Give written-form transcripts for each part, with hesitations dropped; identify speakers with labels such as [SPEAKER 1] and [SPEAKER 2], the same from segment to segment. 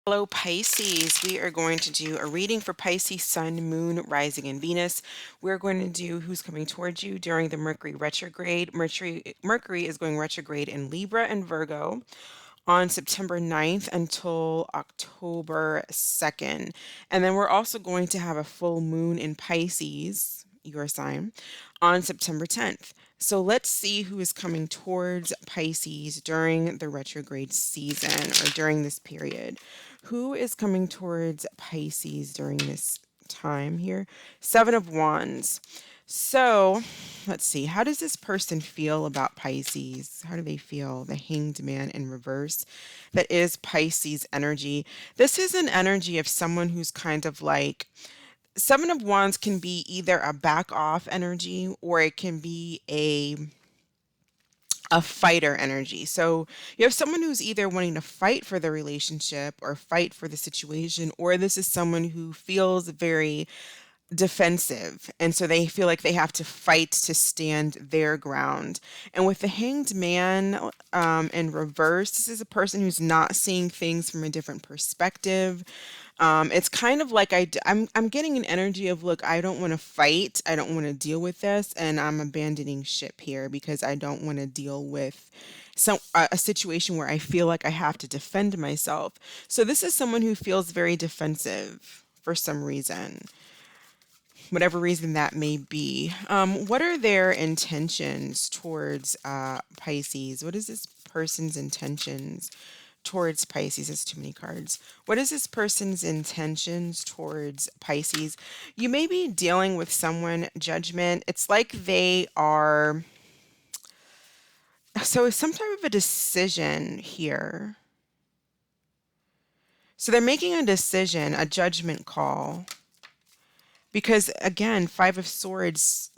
[SPEAKER 1] Hello, Pisces. We are going to do a reading for Pisces, Sun, Moon, Rising, and Venus. We're going to do who's coming towards you during the Mercury retrograde. Mercury is going retrograde in Libra and Virgo on September 9th until October 2nd. And then we're also going to have a full moon in Pisces, your sign, on September 10th. So let's see who is coming towards Pisces during the retrograde season or during this period. Who is coming towards Pisces during this time here? Seven of Wands. So let's see. How does this person feel about Pisces? How do they feel? The Hanged Man in reverse. That is Pisces energy. This is an energy of someone who's kind of like, Seven of Wands can be either a back off energy or it can be a fighter energy. So you have someone who's either wanting to fight for the relationship or fight for the situation, or this is someone who feels very defensive. And so they feel like they have to fight to stand their ground. And with the Hanged Man in reverse, this is a person who's not seeing things from a different perspective. It's kind of like I'm getting an energy of, look, I don't want to fight. I don't want to deal with this. And I'm abandoning ship here because I don't want to deal with a situation where I feel like I have to defend myself. So this is someone who feels very defensive for some reason, whatever reason that may be. What are their intentions towards Pisces? What is this person's intentions towards Pisces? It's too many cards. What is this person's intentions towards Pisces? You may be dealing with someone, Judgment. It's like they are, so it's some type of a decision here. So they're making a decision, a judgment call. Because again, Five of Swords,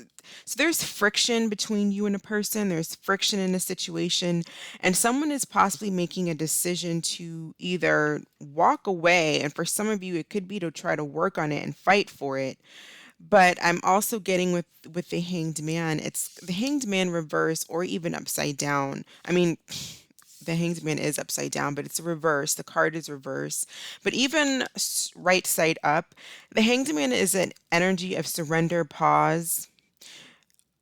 [SPEAKER 1] so there's friction between you and a person, there's friction in a situation, and someone is possibly making a decision to either walk away, and for some of you, it could be to try to work on it and fight for it. But I'm also getting with the Hanged Man, it's the Hanged Man reverse or even upside down. I mean, the Hanged Man is upside down, but it's reverse. The card is reverse. But even right side up, the Hanged Man is an energy of surrender, pause.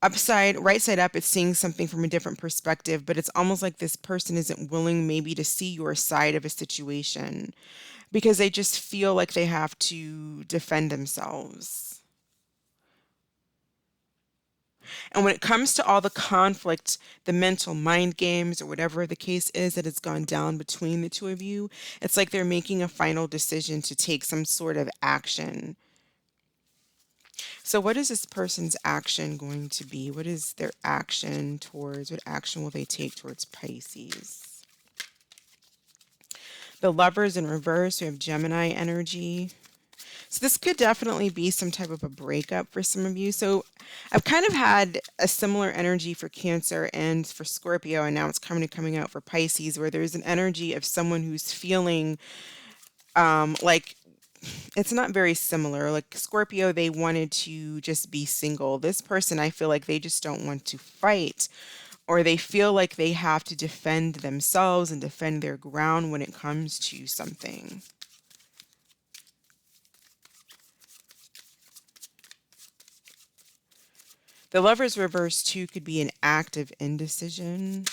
[SPEAKER 1] Right side up, it's seeing something from a different perspective, but it's almost like this person isn't willing maybe to see your side of a situation because they just feel like they have to defend themselves. And when it comes to all the conflict, the mental mind games, or whatever the case is that has gone down between the two of you, it's like they're making a final decision to take some sort of action. So, what is this person's action going to be? What is their action towards? What action will they take towards Pisces? The Lovers in reverse, we have Gemini energy. So this could definitely be some type of a breakup for some of you. So I've kind of had a similar energy for Cancer and for Scorpio, and now it's coming out for Pisces, where there's an energy of someone who's feeling like it's not very similar. Like Scorpio, they wanted to just be single. This person, I feel like they just don't want to fight, or they feel like they have to defend themselves and defend their ground when it comes to something. The Lover's reverse too could be an act of indecision.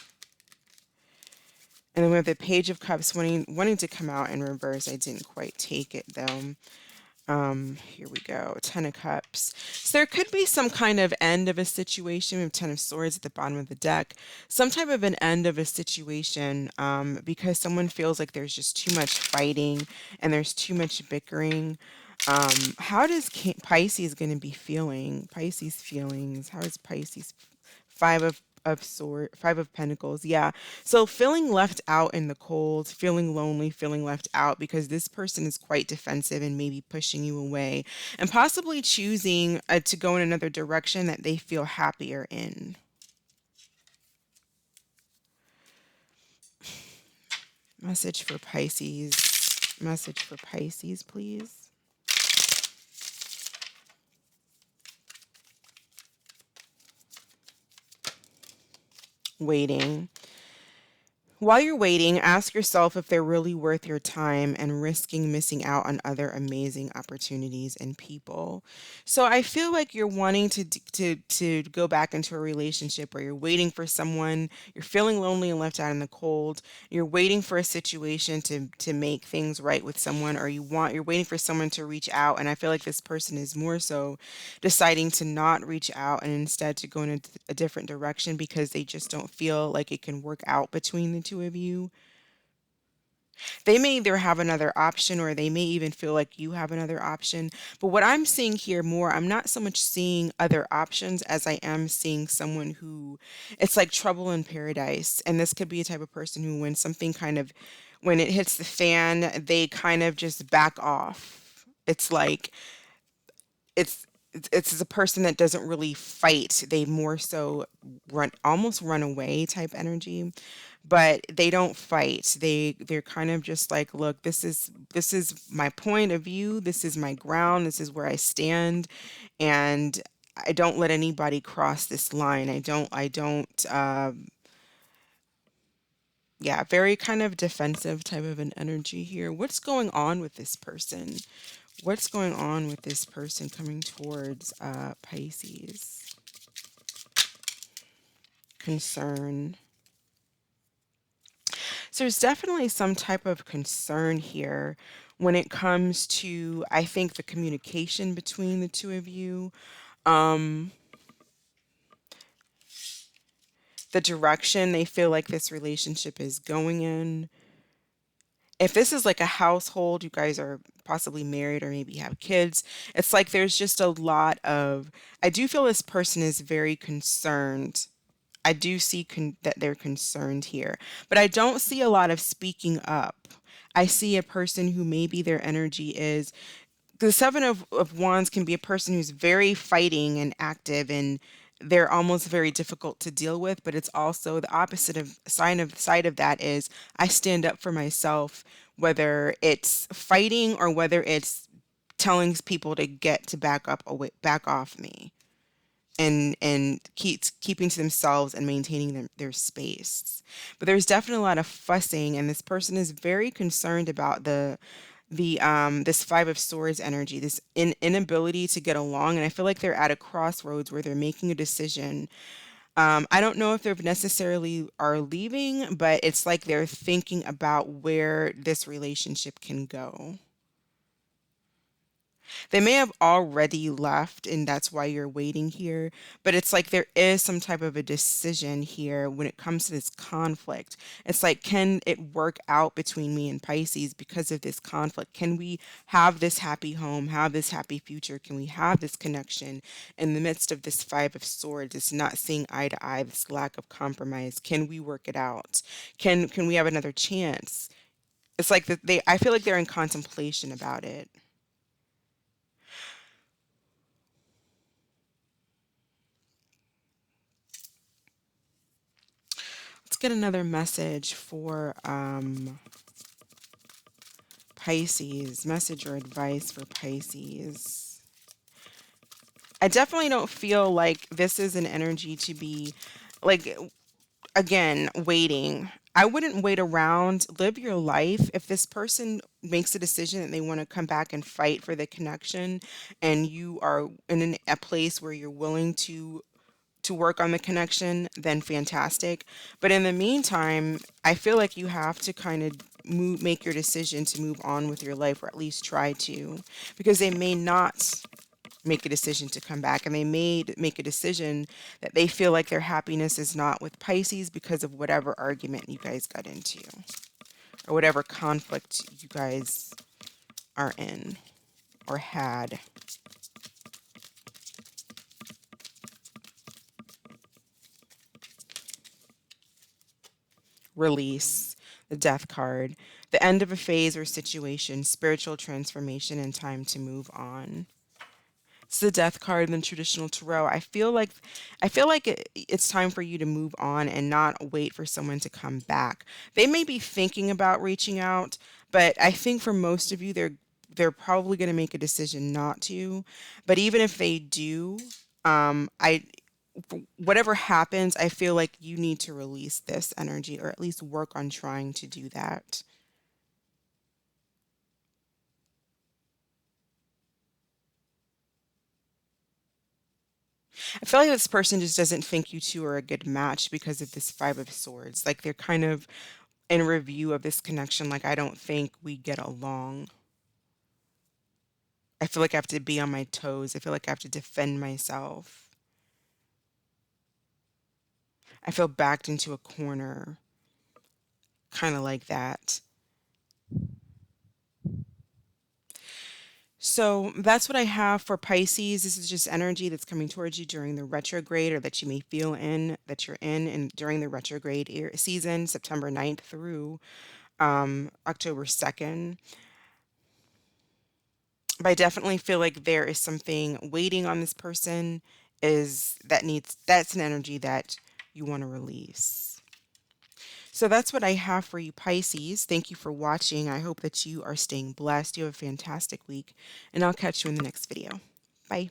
[SPEAKER 1] And then we have the Page of Cups wanting to come out in reverse. I didn't quite take it though. Here we go. Ten of Cups. So there could be some kind of end of a situation with Ten of Swords at the bottom of the deck. Some type of an end of a situation because someone feels like there's just too much fighting and there's too much bickering. How does Pisces going to be feeling? Pisces feelings. How is Pisces? Five of Pentacles. Yeah. So feeling left out in the cold, feeling lonely, feeling left out because this person is quite defensive and maybe pushing you away and possibly choosing to go in another direction that they feel happier in. Message for Pisces. Message for Pisces, please. Waiting. While you're waiting, ask yourself if they're really worth your time and risking missing out on other amazing opportunities and people. So I feel like you're wanting to go back into a relationship where you're waiting for someone, you're feeling lonely and left out in the cold, you're waiting for a situation to make things right with someone, or you're waiting for someone to reach out, and I feel like this person is more so deciding to not reach out and instead to go in a different direction because they just don't feel like it can work out between the two of you. They may either have another option or they may even feel like you have another option. But what I'm seeing here more, I'm not so much seeing other options as I am seeing someone who it's like trouble in paradise. And this could be a type of person who, when it hits the fan, they kind of just back off. It's like, it's a person that doesn't really fight. They more so almost run away type energy, but they don't fight. They're kind of just like, look, this is my point of view. This is my ground. This is where I stand, and I don't let anybody cross this line. I don't. Yeah, very kind of defensive type of an energy here. What's going on with this person? What's going on with this person coming towards Pisces? Concern. So there's definitely some type of concern here when it comes to, I think, the communication between the two of you, um, the direction they feel like this relationship is going in. If this is like a household, you guys are possibly married or maybe have kids, it's like there's just a lot of, I do feel this person is very concerned. I do see that they're concerned here, but I don't see a lot of speaking up. I see a person who maybe their energy is the Seven of Wands can be a person who's very fighting and active, and they're almost very difficult to deal with, but it's also the opposite of side of that is I stand up for myself, whether it's fighting or whether it's telling people to get to back off me, and keeping to themselves and maintaining their space. But there's definitely a lot of fussing, and this person is very concerned about the this Five of Swords energy, this inability to get along, and I feel like they're at a crossroads where they're making a decision. I don't know if they necessarily are leaving, but it's like they're thinking about where this relationship can go. They may have already left, and that's why you're waiting here. But it's like there is some type of a decision here when it comes to this conflict. It's like, can it work out between me and Pisces because of this conflict? Can we have this happy home, have this happy future? Can we have this connection in the midst of this Five of Swords? It's not seeing eye to eye, this lack of compromise. Can we work it out? Can we have another chance? It's like that I feel like they're in contemplation about it. Let's get another message for Pisces. Message or advice for Pisces. I definitely don't feel like this is an energy to be like, again, waiting. I wouldn't wait around. Live your life. If this person makes a decision that they want to come back and fight for the connection, and you are in a place where you're willing to work on the connection, then fantastic. But in the meantime, I feel like you have to kind of make your decision to move on with your life, or at least try to, because they may not make a decision to come back, and they may make a decision that they feel like their happiness is not with Pisces because of whatever argument you guys got into, or whatever conflict you guys are in or had. Release, the Death card, the end of a phase or situation, spiritual transformation, and time to move on. It's the Death card in the traditional tarot. I feel like it's time for you to move on and not wait for someone to come back. They may be thinking about reaching out, but I think for most of you, they're probably going to make a decision not to. But even if they do, I whatever happens, I feel like you need to release this energy, or at least work on trying to do that. I feel like this person just doesn't think you two are a good match because of this Five of Swords. Like they're kind of in review of this connection, like, I don't think we get along. I feel like I have to be on my toes. I feel like I have to defend myself. I feel backed into a corner, kind of like that. So that's what I have for Pisces. This is just energy that's coming towards you during the retrograde, or that you may feel in that you're in, and during the retrograde season, September 9th through October 2nd. But I definitely feel like there is something waiting on this person, that's an energy that you want to release. So that's what I have for you, Pisces. Thank you for watching. I hope that you are staying blessed. You have a fantastic week, and I'll catch you in the next video. Bye.